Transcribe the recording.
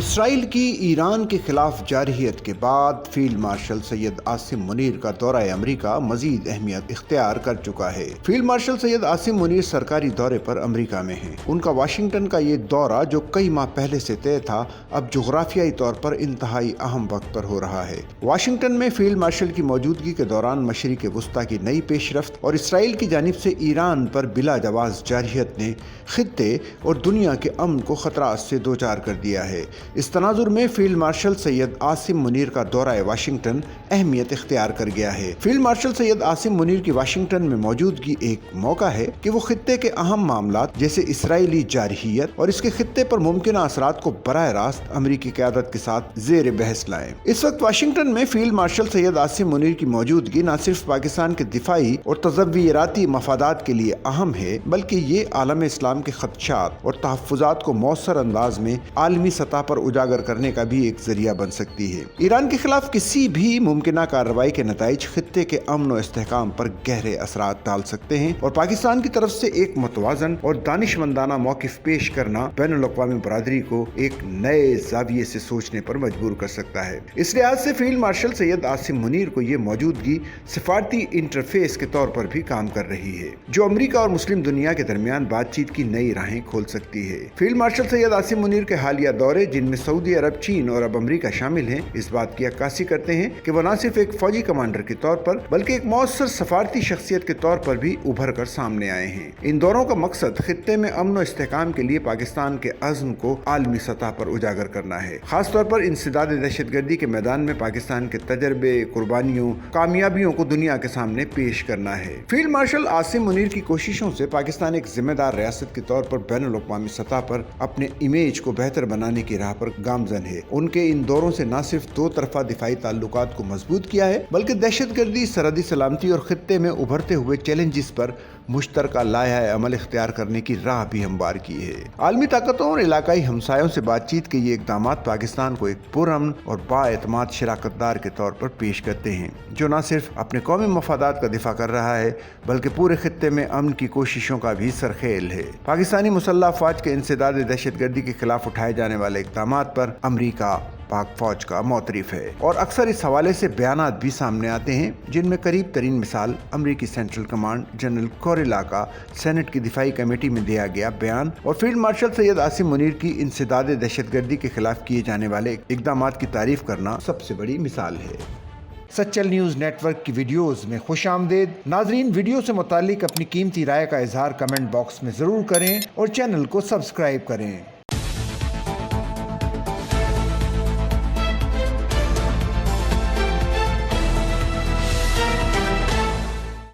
اسرائیل کی ایران کے خلاف جارحیت کے بعد فیلڈ مارشل سید عاصم منیر کا دورہ امریکہ مزید اہمیت اختیار کر چکا ہے۔ فیلڈ مارشل سید عاصم منیر سرکاری دورے پر امریکہ میں ہیں۔ ان کا واشنگٹن کا یہ دورہ جو کئی ماہ پہلے سے طے تھا، اب جغرافیائی طور پر انتہائی اہم وقت پر ہو رہا ہے۔ واشنگٹن میں فیلڈ مارشل کی موجودگی کے دوران مشرق وسطیٰ کی نئی پیش رفت اور اسرائیل کی جانب سے ایران پر بلا جواز جارحیت نے خطے اور دنیا کے امن کو خطرات سے دوچار کر دیا ہے۔ اس تناظر میں فیلڈ مارشل سید عاصم منیر کا دورہ واشنگٹن اہمیت اختیار کر گیا ہے۔ فیلڈ مارشل سید عاصم منیر کی واشنگٹن میں موجودگی ایک موقع ہے کہ وہ خطے کے اہم معاملات جیسے اسرائیلی جارحیت اور اس کے خطے پر ممکنہ اثرات کو براہ راست امریکی قیادت کے ساتھ زیر بحث لائیں۔ اس وقت واشنگٹن میں فیلڈ مارشل سید عاصم منیر کی موجودگی نہ صرف پاکستان کے دفاعی اور تصویراتی مفادات کے لیے اہم ہے، بلکہ یہ عالم اسلام کے خدشات اور تحفظات کو مؤثر انداز میں عالمی سطح پر اجاگر کرنے کا بھی ایک ذریعہ بن سکتی ہے۔ ایران کے خلاف کسی بھی ممکنہ کارروائی کے نتائج خطے کے امن و استحکام پر گہرے اثرات ڈال سکتے ہیں اور پاکستان کی طرف سے ایک متوازن اور دانشمندانہ موقف پیش کرنا بین الاقوامی برادری کو ایک نئے زاویے سے سوچنے پر مجبور کر سکتا ہے۔ اس لحاظ سے فیلڈ مارشل سید عاصم منیر کو یہ موجودگی سفارتی انٹرفیس کے طور پر بھی کام کر رہی ہے، جو امریکہ اور مسلم دنیا کے درمیان بات چیت کی نئی راہیں کھول سکتی ہے۔ فیلڈ مارشل سید عاصم منیر کے حالیہ دورے، جن میں سعودی عرب، چین اور اب امریکہ شامل ہیں، اس بات کی عکاسی کرتے ہیں کہ وہ نہ صرف ایک فوجی کمانڈر کے طور پر بلکہ ایک مؤثر سفارتی شخصیت کے طور پر بھی ابھر کر سامنے آئے ہیں۔ ان دوروں کا مقصد خطے میں امن و استحکام کے لیے پاکستان کے عزم کو عالمی سطح پر اجاگر کرنا ہے، خاص طور پر انسداد دہشت گردی کے میدان میں پاکستان کے تجربے، قربانیوں، کامیابیوں کو دنیا کے سامنے پیش کرنا ہے۔ فیلڈ مارشل عاصم منیر کی کوششوں سے پاکستان ایک ذمہ دار ریاست کے طور پر بین الاقوامی سطح پر اپنے امیج کو بہتر بنانے کی راہ پر گامزن ہے۔ ان کے ان دوروں سے نہ صرف دو طرفہ دفاعی تعلقات کو مضبوط کیا ہے، بلکہ دہشت گردی، سرحدی سلامتی اور خطے میں ابھرتے ہوئے چیلنجز پر مشترکہ لائحہ عمل اختیار کرنے کی راہ بھی ہموار کی ہے۔ عالمی طاقتوں اور علاقائی ہمسایوں سے بات چیت کے یہ اقدامات پاکستان کو ایک پرامن اور بااعتماد شراکت دار کے طور پر پیش کرتے ہیں، جو نہ صرف اپنے قومی مفادات کا دفاع کر رہا ہے بلکہ پورے خطے میں امن کی کوششوں کا بھی سرخیل ہے۔ پاکستانی مسلح افواج کے انسداد دہشت گردی کے خلاف اٹھائے جانے والے اقدامات پر امریکہ پاک فوج کا معترف ہے اور اکثر اس حوالے سے بیانات بھی سامنے آتے ہیں، جن میں قریب ترین مثال امریکی سینٹرل کمانڈ جنرل کوریلا کا سینٹ کی دفاعی کمیٹی میں دیا گیا بیان اور فیلڈ مارشل سید عاصم منیر کی انسداد دہشت گردی کے خلاف کیے جانے والے اقدامات کی تعریف کرنا سب سے بڑی مثال ہے۔ سچل نیوز نیٹ ورک کی ویڈیوز میں خوش آمدید۔ ناظرین، ویڈیو سے متعلق اپنی قیمتی رائے کا اظہار کمنٹ باکس میں ضرور کریں اور چینل کو سبسکرائب کریں۔